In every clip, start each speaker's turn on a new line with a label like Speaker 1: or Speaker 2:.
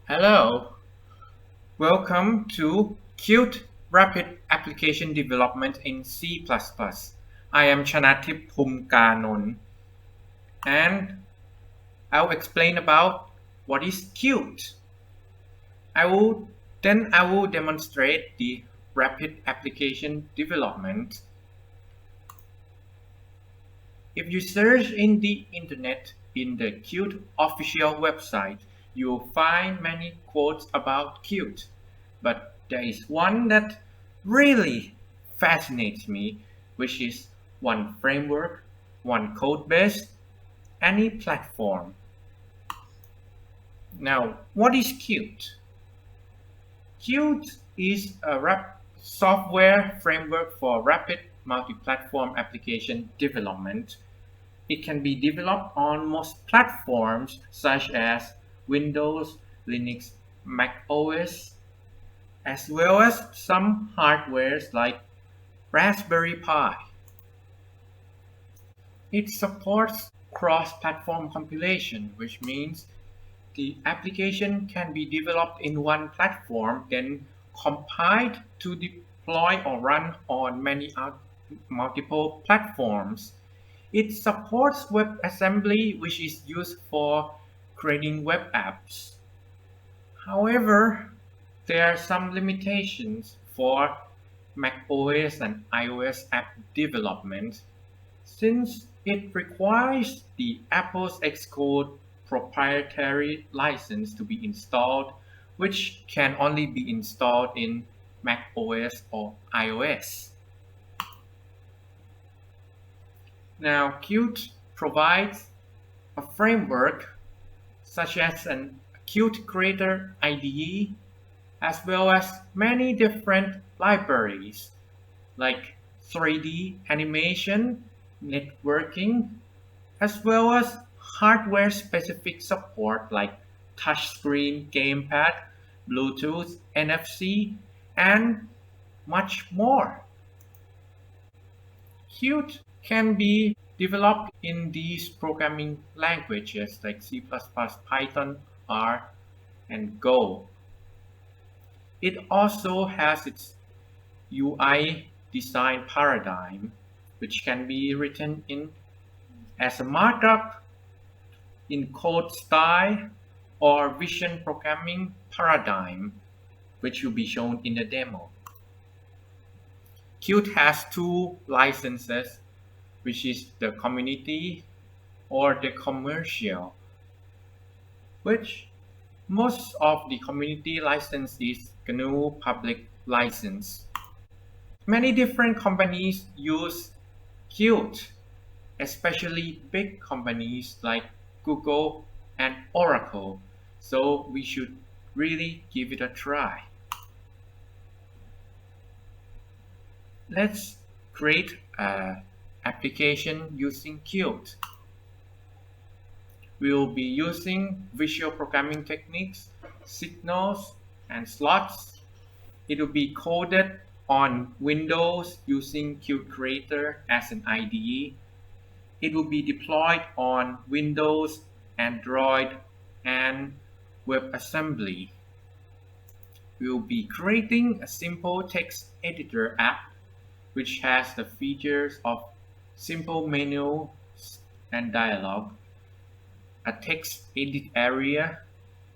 Speaker 1: Hello, welcome to Qt Rapid Application Development in C++. I am Chanathip Thumkanon and I'll explain about what is Qt. I will demonstrate the rapid application development. If you search in the internet in the Qt official website, you'll find many quotes about Qt, but there is one that really fascinates me, which is one framework, one code base, any platform. Now, what is Qt? Qt is a software framework for rapid multi-platform application development. It can be developed on most platforms such as Windows, Linux, Mac OS, as well as some hardwares like Raspberry Pi. It supports cross-platform compilation, which means the application can be developed in one platform, then compiled to deploy or run on multiple platforms. It supports WebAssembly, which is used for creating web apps. However, there are some limitations for macOS and iOS app development, since it requires the Apple's Xcode proprietary license to be installed, which can only be installed in macOS or iOS. Now, Qt provides a framework such as an Qt Creator IDE, as well as many different libraries like 3D animation, networking, as well as hardware-specific support like touchscreen, gamepad, Bluetooth, NFC, and much more. Qt can be developed in these programming languages like C++, Python, R, and Go. It also has its UI design paradigm, which can be written in as a markup, in code style, or vision programming paradigm, which will be shown in the demo. Qt has two licenses, which is the community or the commercial, which most of the community license is GNU public license. Many different companies use Qt, especially big companies like Google and Oracle, so we should really give it a try. Let's create an application using Qt. We will be using visual programming techniques, signals, and slots. It will be coded on Windows using Qt Creator as an IDE. It will be deployed on Windows, Android, and WebAssembly. We will be creating a simple text editor app which has the features of simple menu and dialog, a text edit area.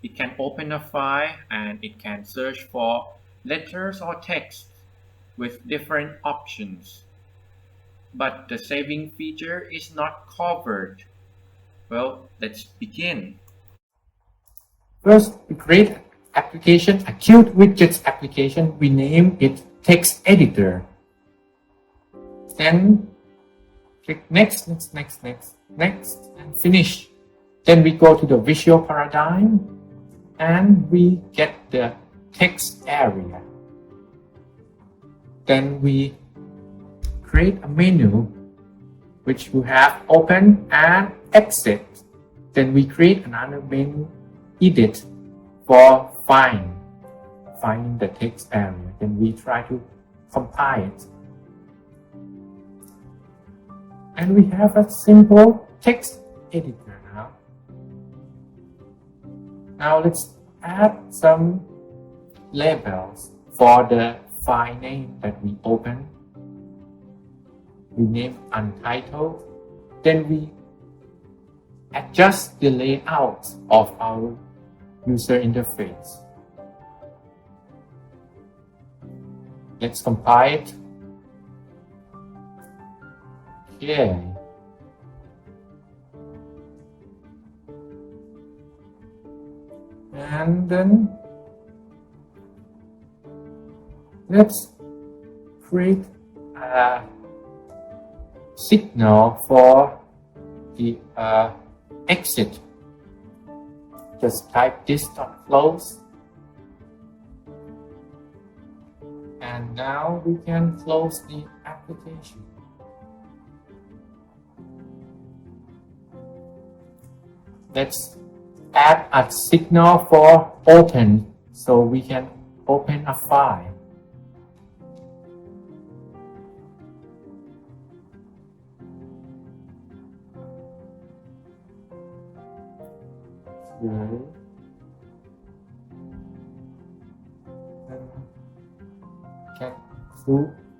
Speaker 1: It can open a file and it can search for letters or text with different options. But the saving feature is not covered. Well, let's begin. First, we create application, a Qt widgets application. We name it text editor. Then click next, and finish. Then we go to the visual paradigm and we get the text area. Then we create a menu which will have open and exit. Then we create another menu, edit, for finding the text area. Then we try to compile it. And we have a simple text editor now. Now let's
Speaker 2: add some labels for the file name that we open. We name untitled. Then we adjust the layout of our user interface. Let's compile it. Okay. And then let's create a signal for the exit. Just type this.close. And now we can close the application. Let's add a signal for open so we can open a file.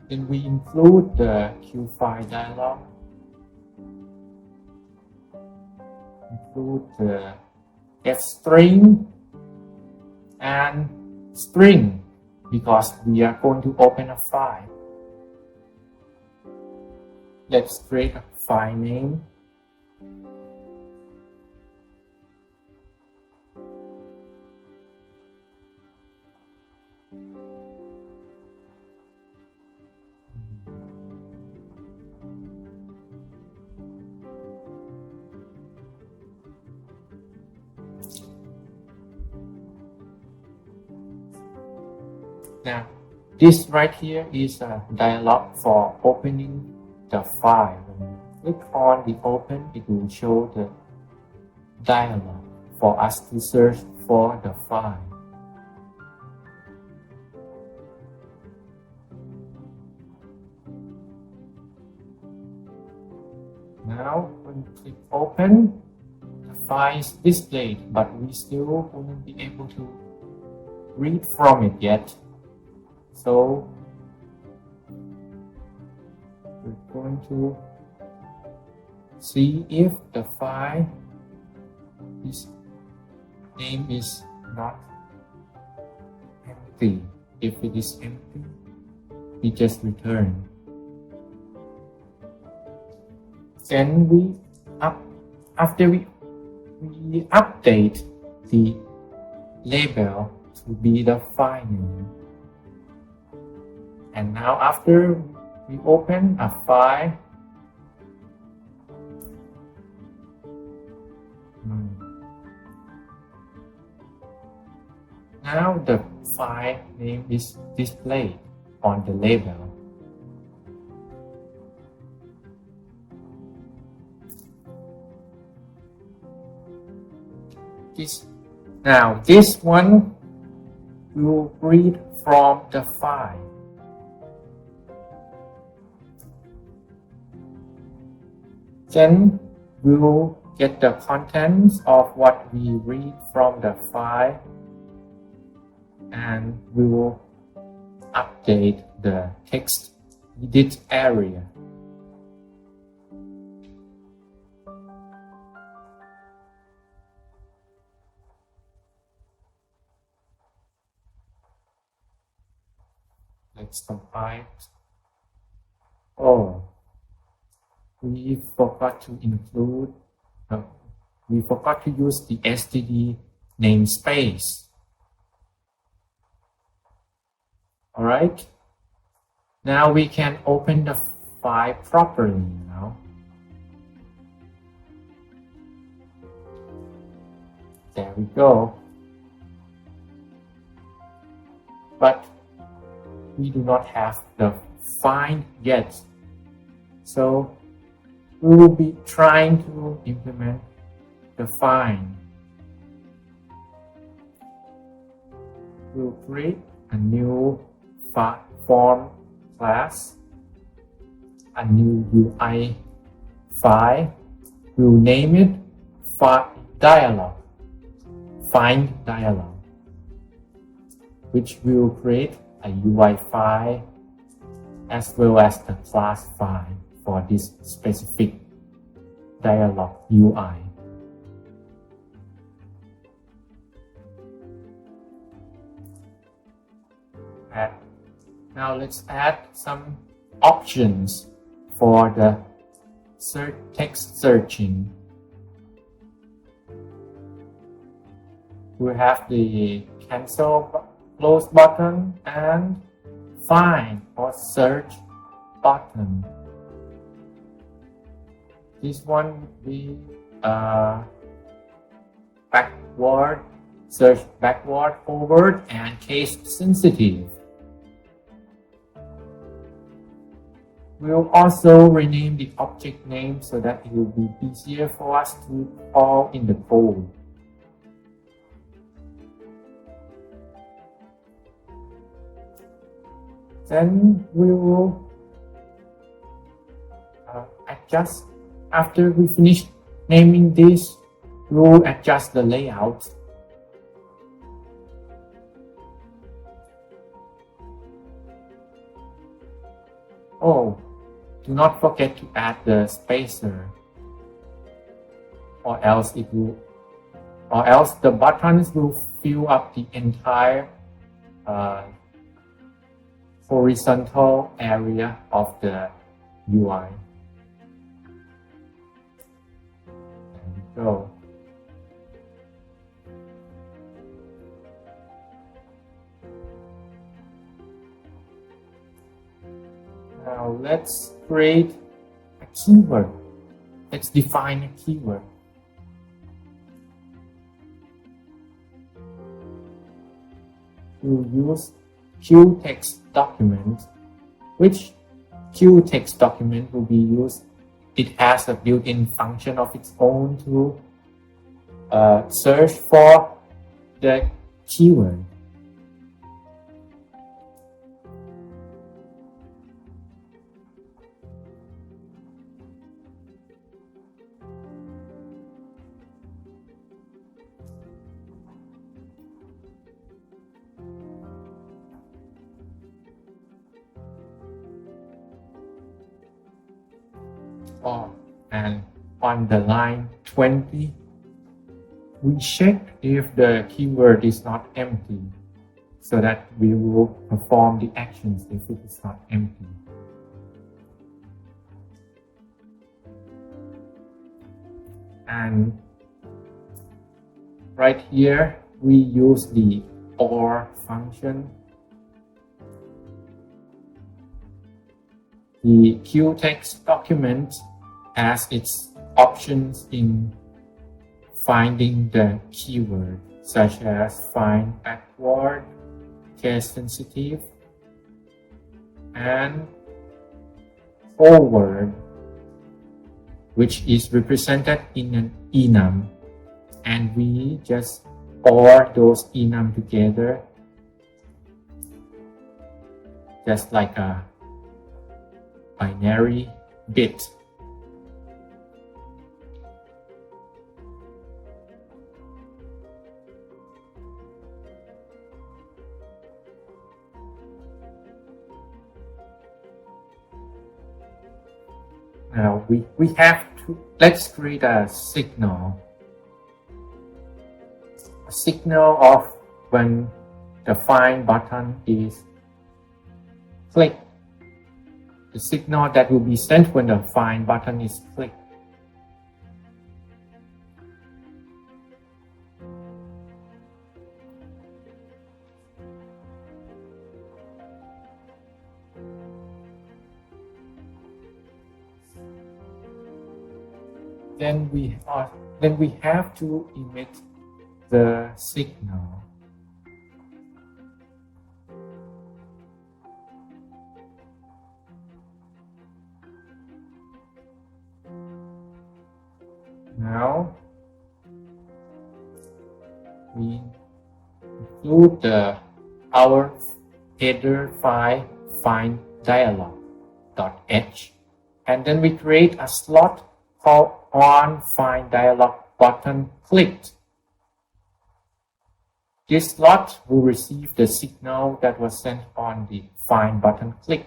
Speaker 2: Then we include the FindDialog, include the F string and string because we are going to open a file. Let's create a file name. Now, this right here is a dialog for opening the file. When you click on the open, it will show the dialog for us to search for the file. Now, when you click open, the file is displayed, but we still won't be able to read from it yet. So we're going to see if the file name is not empty. If it is empty, we just return. Then after we update the label to be the file name. And now after we open a file, now the file name is displayed on the label. This one will read from the file. Then we will get the contents of what we read from the file, and we will update the text edit area. Let's compile it. Oh, we forgot to include, we forgot to use the std namespace. Alright, now we can open the file properly now. There we go. But we do not have the find yet. So we will be trying to implement the find. We'll create a new form class, a new UI file. We'll name it FindDialog. FindDialog. which will create a UI file as well as the class file for this specific dialog UI. And now let's add some options for the text searching. We have the cancel close button and find or search button. This one would be backward, search backward, forward, and case sensitive. We'll also rename the object name so that it will be easier for us to call in the code. Then we will adjust. After we finish naming this, we will adjust the layout. Oh, do not forget to add the spacer, or else the buttons will fill up the entire horizontal area of the UI. There we go. Now let's create a keyword. Let's define a keyword. We'll use QText document. Which QText document will be used? It has a built-in function of its own to search for the keyword. And on the line 20, we check if the keyword is not empty, so that we will perform the actions if it is not empty. And right here, we use the OR function. The QText document has its options in finding the keyword, such as find backward, case sensitive, and forward, which is represented in an enum, and we just OR those enum together, just like a binary bit. Now we have to, let's create a signal. A signal of when the find button is clicked. The signal that will be sent when the find button is clicked. Then we have to emit the signal. Now we include our header file FindDialog.h, and then we create a slot called on FindDialog button clicked. This slot will receive the signal that was sent on the Find button click.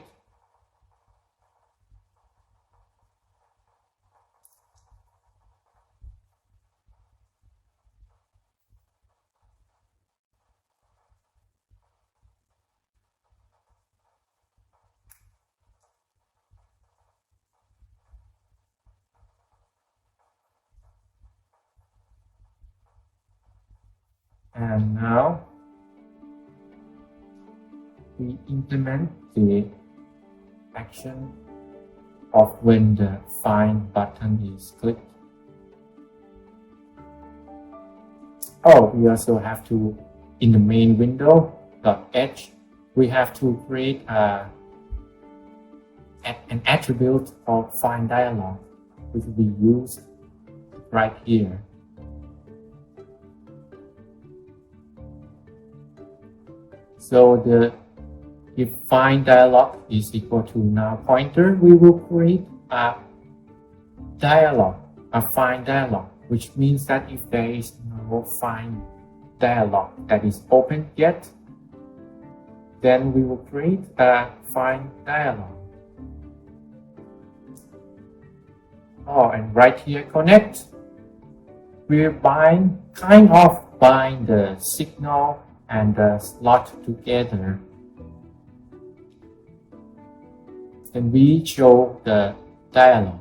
Speaker 2: And now we implement the action of when the Find button is clicked. Oh, we also have to, in the main window, .h, we have to create an attribute called FindDialog, which will be used right here. So if FindDialog is equal to now pointer, we will create a dialog, a FindDialog, which means that if there is no FindDialog that is open yet, then we will create a FindDialog. Oh, and right here, connect. We kind of bind the signal and the slot together. And we show the dialog.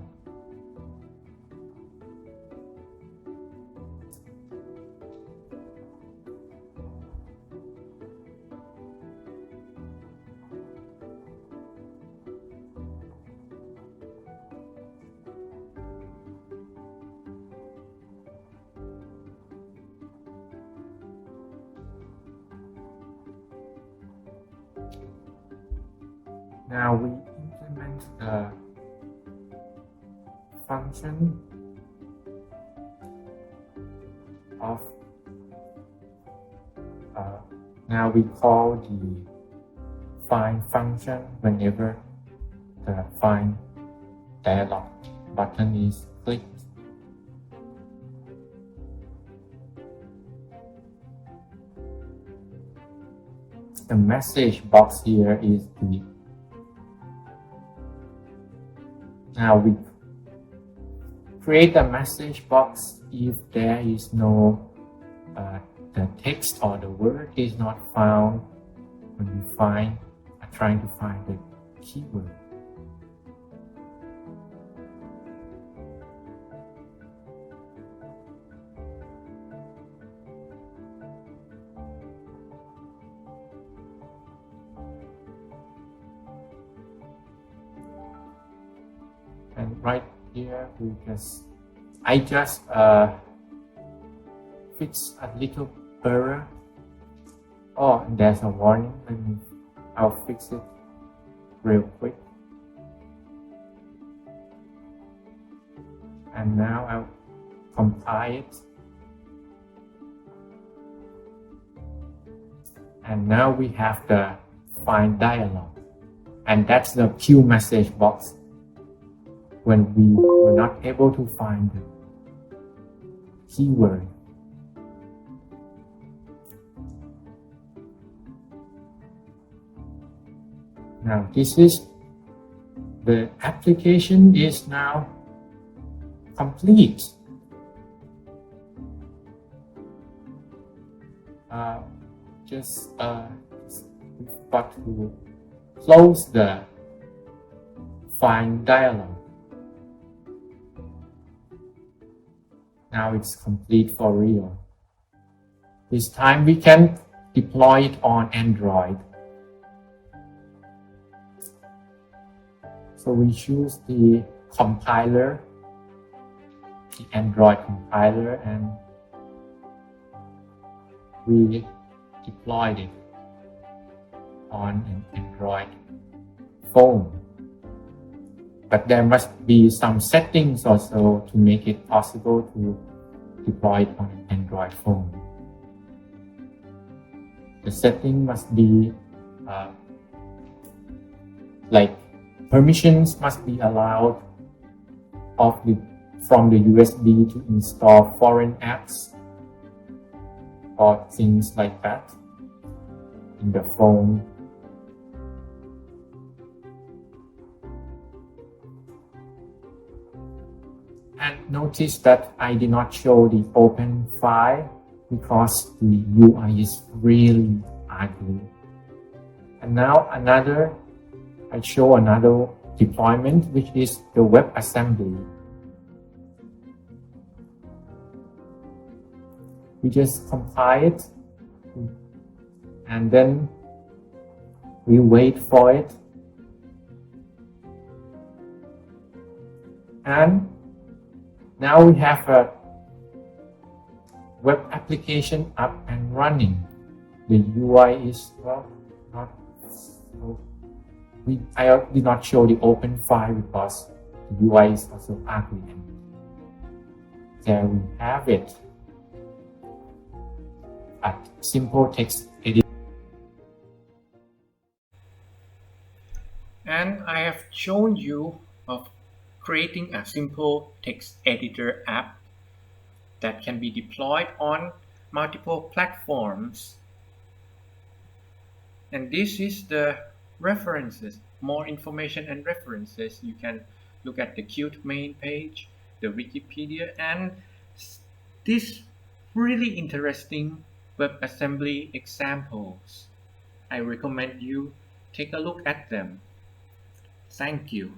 Speaker 2: Now we implement the function of now we call the find function whenever the find dialog button is clicked. The message box here is the now we create a message box if there is no the text or the word is not found when we are trying to find the keyword. And right here I just fix a little error. Oh, and there's a warning. I'll fix it real quick. And now I'll compile it. And now we have the find dialog. And that's the queue message box when we were not able to find the keyword. Now the application is now complete. We've got to close the find dialog. Now it's complete for real. This time we can deploy it on Android. So we choose the compiler, the Android compiler, and we deployed it on an Android phone. But there must be some settings also to make it possible to deploy it on an Android phone. The setting must be like permissions must be allowed from the USB to install foreign apps. or things like that in the phone. And notice that I did not show the open file because the UI is really ugly. And now I show another deployment, which is the WebAssembly. We just compile it and then we wait for it. And now we have a web application up and running. The UI is not so I did not show the open file because the UI is also ugly. And there we have it. A simple text editor.
Speaker 1: And I have shown you of creating a simple text editor app that can be deployed on multiple platforms. And this is the references, more information and references. You can look at the Qt main page, the Wikipedia, and these really interesting WebAssembly examples. I recommend you take a look at them. Thank you.